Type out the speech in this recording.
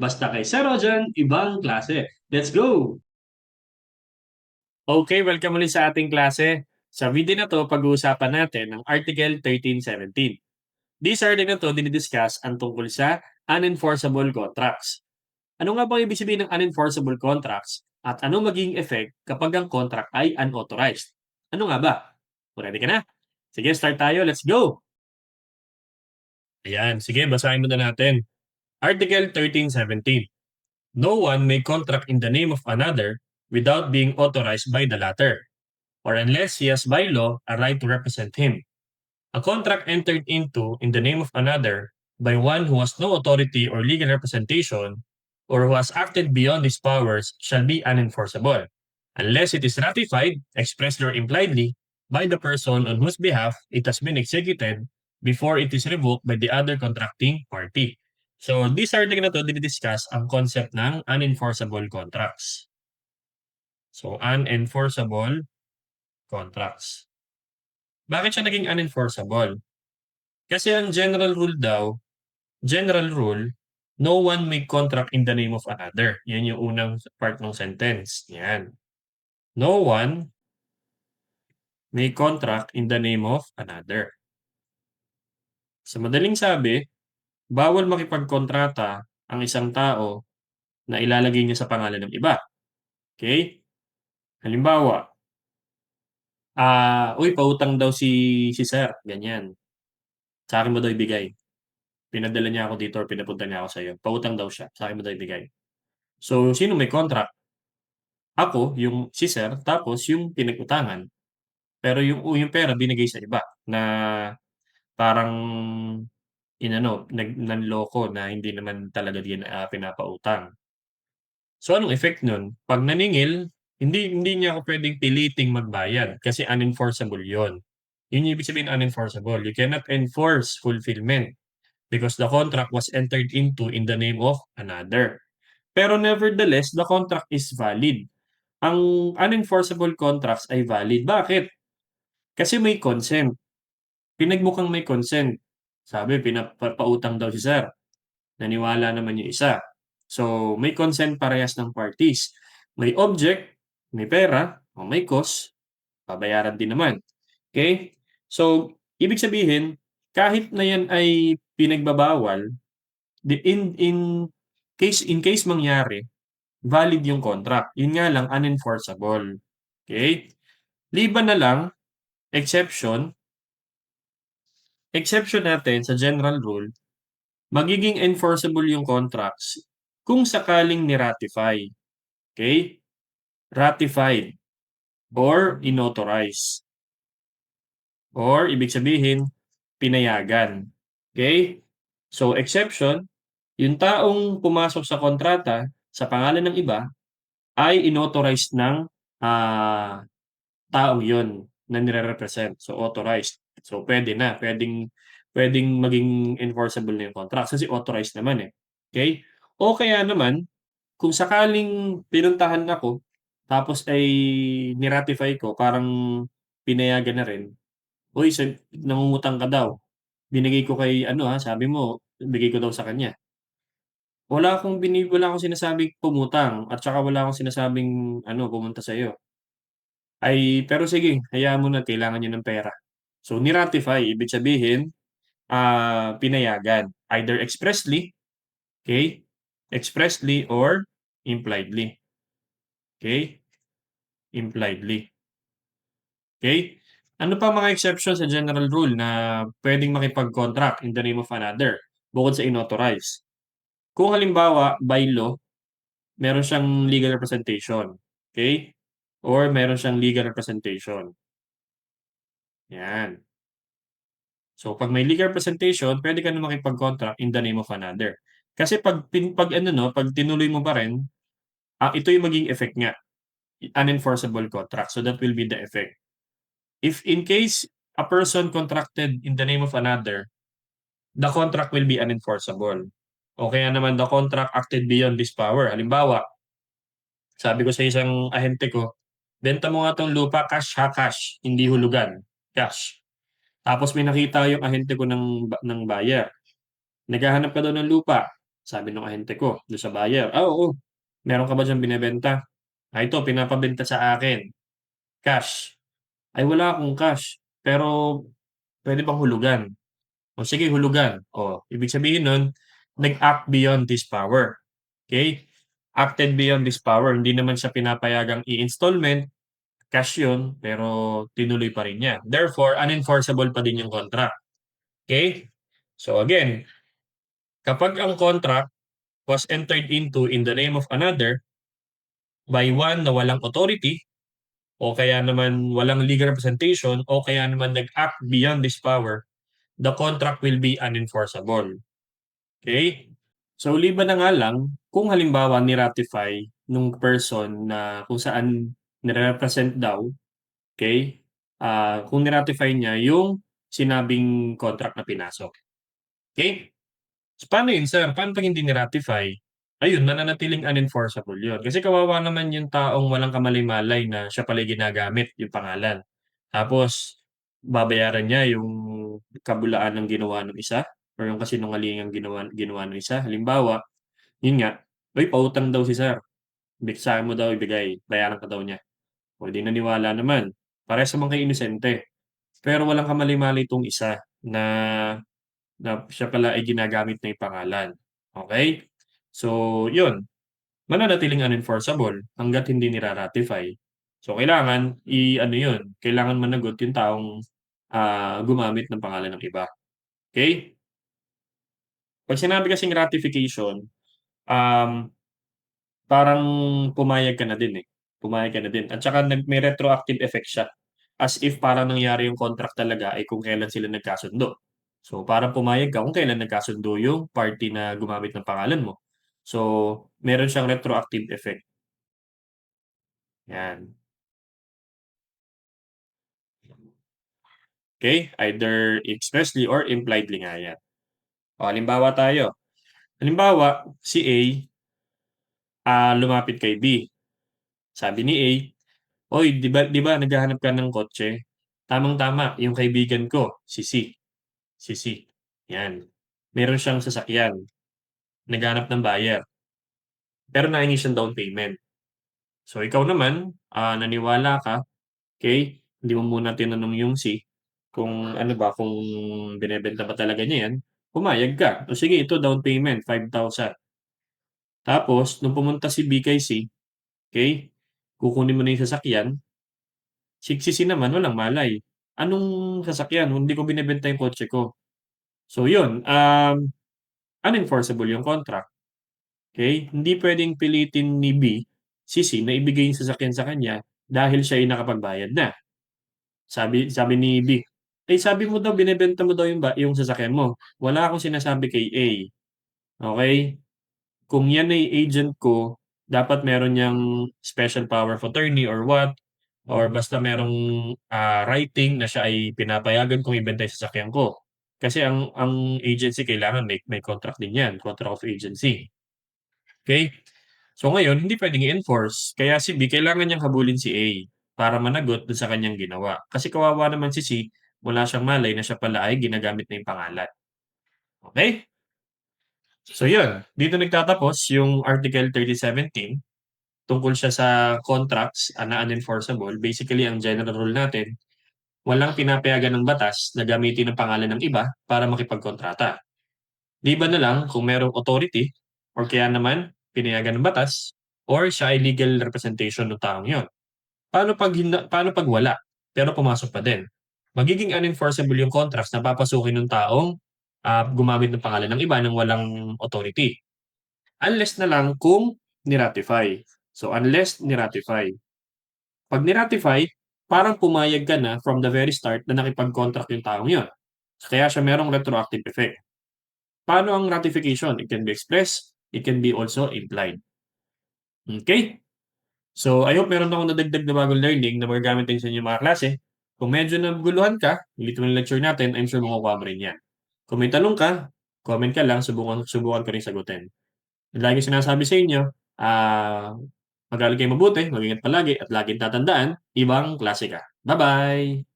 Basta kay Sir Rojan, ibang klase. Let's go! Okay, welcome ulit sa ating klase. Sa video na to, pag-uusapan natin ang Article 1317. This article na to, dinidiscuss ang tungkol sa unenforceable contracts. Ano nga bang ibig sabihin ng unenforceable contracts at ano magiging effect kapag ang contract ay unauthorized? Ano nga ba? Ready ka na? Sige, start tayo. Let's go! Ayan, sige, basahin mo na natin. Article 1317. No one may contract in the name of another without being authorized by the latter, or unless he has by law a right to represent him. A contract entered into in the name of another by one who has no authority or legal representation, or who has acted beyond his powers, shall be unenforceable, unless it is ratified, expressly or impliedly, by the person on whose behalf it has been executed before it is revoked by the other contracting party. So, this article na to, dinidiscuss ang concept ng unenforceable contracts. So, unenforceable contracts. Bakit siya naging unenforceable? Kasi ang general rule, no one may contract in the name of another. Yan yung unang part ng sentence. Yan. No one may contract in the name of another. Sa madaling sabi, bawal makipagkontrata ang isang tao na ilalagay niya sa pangalan ng iba. Okay? Halimbawa, uy, pautang daw si sir, ganyan. Sa akin mo daw ibigay. Pinadala niya ako dito or pinapunta niya ako sa iyo. Pautang daw siya. Sa akin mo daw ibigay. So, sino may contract? Ako, yung si sir, tapos yung pinag-utangan. Pero yung pera binigay sa iba na parang nanloko na hindi naman talaga din pinapautang. So, anong effect nun? Pag naningil, hindi niya ako pwedeng piliting magbayad kasi unenforceable yon. Yun yung ibig sabihin unenforceable. You cannot enforce fulfillment because the contract was entered into in the name of another. Pero nevertheless, the contract is valid. Ang unenforceable contracts ay valid. Bakit? Kasi may consent. Pinagmukhang may consent. Sabi, pinapautang daw si sir. Naniwala naman yung isa. So, may consent parehas ng parties. May object, may pera, o may cost, babayaran din naman. Okay? So, ibig sabihin, kahit na yan ay pinagbabawal, in case mangyari, valid yung contract. Yun nga lang, unenforceable. Okay? Liban na lang, exception, exception natin sa general rule, magiging enforceable yung contracts kung sakaling ni-ratify. Okay? Ratified or inauthorize. Or, ibig sabihin, pinayagan. Okay? So, exception, yung taong pumasok sa kontrata sa pangalan ng iba ay inauthorized ng ah, taong yun na nire-represent. So, authorized. So, pwede na. Pwedeng maging enforceable na yung contract kasi authorized naman eh. Okay? O kaya naman, kung sakaling pinuntahan ako, tapos ay ni-ratify ko, parang pinayagan na rin, "Uy, nangungutang ka daw. Binigay ko kay ano sabi mo, bigay ko daw sa kanya." Wala akong sinasabing pumutang at saka wala akong sinasabing pumunta sa'yo. Pero sige, hayaan mo na kailangan niya ng pera. So, ni-ratify, ibig sabihin, pinayagan. Either expressly, okay? Expressly or impliedly. Okay? Impliedly. Okay? Ano pa mga exception sa general rule na pwedeng makipag-contract in the name of another bukod sa inauthorized? Kung halimbawa, by law, meron siyang legal representation. Okay? Or meron siyang legal representation. Yan. So, pag may legal representation, pwede ka na makipag-contract in the name of another. Kasi pag tinuloy mo pa rin, ito yung maging effect nga, unenforceable contract. So, that will be the effect. If in case a person contracted in the name of another, the contract will be unenforceable. O kaya naman the contract acted beyond this power. Halimbawa, sabi ko sa isang ahente ko, benta mo nga tong lupa, cash ha, cash, hindi hulugan, cash. Tapos may nakita yung ahente ko ng buyer. Naghahanap ka daw ng lupa. Sabi nung ahente ko dun sa buyer, oo. Meron ka ba diyang binebenta? Ito pinapabenta sa akin, cash. Ay wala akong cash, pero puwede bang hulugan? O sige hulugan. O ibig sabihin nun, nag-act beyond his power, okey? Acted beyond his power, hindi naman siya pinapayagang i-installment, cash yun, pero tinuloy pa rin niya. Therefore, unenforceable pa din yung contract, okey? So again, kapag ang contract was entered into in the name of another by one na walang authority o kaya naman walang legal representation o kaya naman nag-act beyond this power, the contract will be unenforceable. Okay? So, liban na nga lang kung halimbawa ni-ratify nung person na kung saan nire-represent daw, okay? Kung ni-ratify niya yung sinabing contract na pinasok. Okay? So, paano yun, sir? Paano 'pag hindi ni-ratify? Ayun, mananatiling unenforceable yun. Kasi kawawa naman yung taong walang kamali-malay na siya pala yung ginagamit yung pangalan. Tapos babayaran niya yung kabuuan ng ginawa nung isa or yung kasinungalingang ginawa ginawa nung isa. Halimbawa, yun nga, "Uy, pautang daw si sir, sa'kin mo daw ibigay, bayaran ka daw niya." O di naniwala naman, parehas naman kayo inosente. Pero walang kamali-malay 'tong isa na siya pala ay ginagamit na yung pangalan, okey? So yun, mananatiling unenforceable hangga't hindi nira-ratify. So kailangan i-ano yun, kailangan managot yung taong, gumamit ng pangalan ng iba, okey? 'Pag sinabi kasing ratification, um, parang pumayag ka na din, eh, pumayag ka na din at saka may retroactive effect siya. As if parang nangyari yung contract talaga ay kung kailan sila nagkasundo. So, parang pumayag ka kung kailan nagkasundo yung party na gumamit ng pangalan mo. So, meron siyang retroactive effect, 'yan. Okay? Either expressly or impliedly nga 'yan. O halimbawa tayo, halimbawa si A, lumapit kay B. Sabi ni A, "Uy, 'di ba naghahanap ka ng kotse? Tamang-tama yung kaibigan ko si C, 'yan. Meron siyang sasakyan, naghahanap ng buyer, pero nahingi siyang down payment. So ikaw naman, naniwala ka, okey, hindi mo muna tinanong yung C kung ano ba, kung binebenta ba talaga niya 'yan, pumayag ka, "O sige ito down payment 5,000." Tapos nung pumunta si B kay C, okey, kukunin mo na yung sasakyan, si C naman walang malay, "Anong sasakyan, hindi ko binebenta yung kotse ko." So yun, unenforceable yung contract, okey? Hindi puwedeng pilitin ni B si C na ibigay yung sasakyan sa kanya dahil siya ay nakapagbayad na. Sabi sabi ni B, "Eh, sabi mo daw binebenta mo daw yung sasakyan mo. Wala akong sinasabi kay A, okey? Kung yan ay agent ko, dapat meron niyang special power of attorney or what, or basta merong, writing na siya ay pinapayagan kong ibenta yung sasakyan ko. Kasi ang agency kailangan may contract din yan, contract of agency, okey? So ngayon hindi puwedeng i-enforce, kaya si B kailangan niyang habulin si A para managot dun sa kanyang ginawa. Kasi kawawa naman si C, wala siyang malay na siya pala ay ginagamit na yung pangalan, okey? So yun, dito nagtatapos yung Article 3017 tungkol siya sa contracts na unenforceable. Basically ang general rule natin, walang pinapayagan ng batas na gamitin ang pangalan ng iba para makipagkontrata. Liban na lang kung merong authority or kaya naman pinayagan ng batas or siya ay legal representation nung taong yun. Paano 'pag wala, pero pumasok pa din? Magiging unenforceable yung contracts na papasukin nung taong, gumamit ng pangalan ng iba ng walang authority. Unless na lang kung ni-ratify. So, unless ni-ratify. 'Pag ni-ratify, parang pumayag ka na from the very start na nakipag-contract yung taong yun. Kaya siya merong retroactive effect. Paano ang ratification? It can be expressed, it can be also implied. Okay. So, I hope meron akong nadagdag na bagong learning na magagamit din sa inyong mga klase. Kung medyo naguguluhan ka, ulitin mo yung lecture natin, I'm sure makukuha mo rin yan. Kung may tanong ka, comment ka lang, subukan subukan ko ring sagutin. Laging sinasabi sa inyo, mag-aaral kayong mabuti, mag-ingat palagi, at laging tatandaan, ibang klase ka. Bye-bye!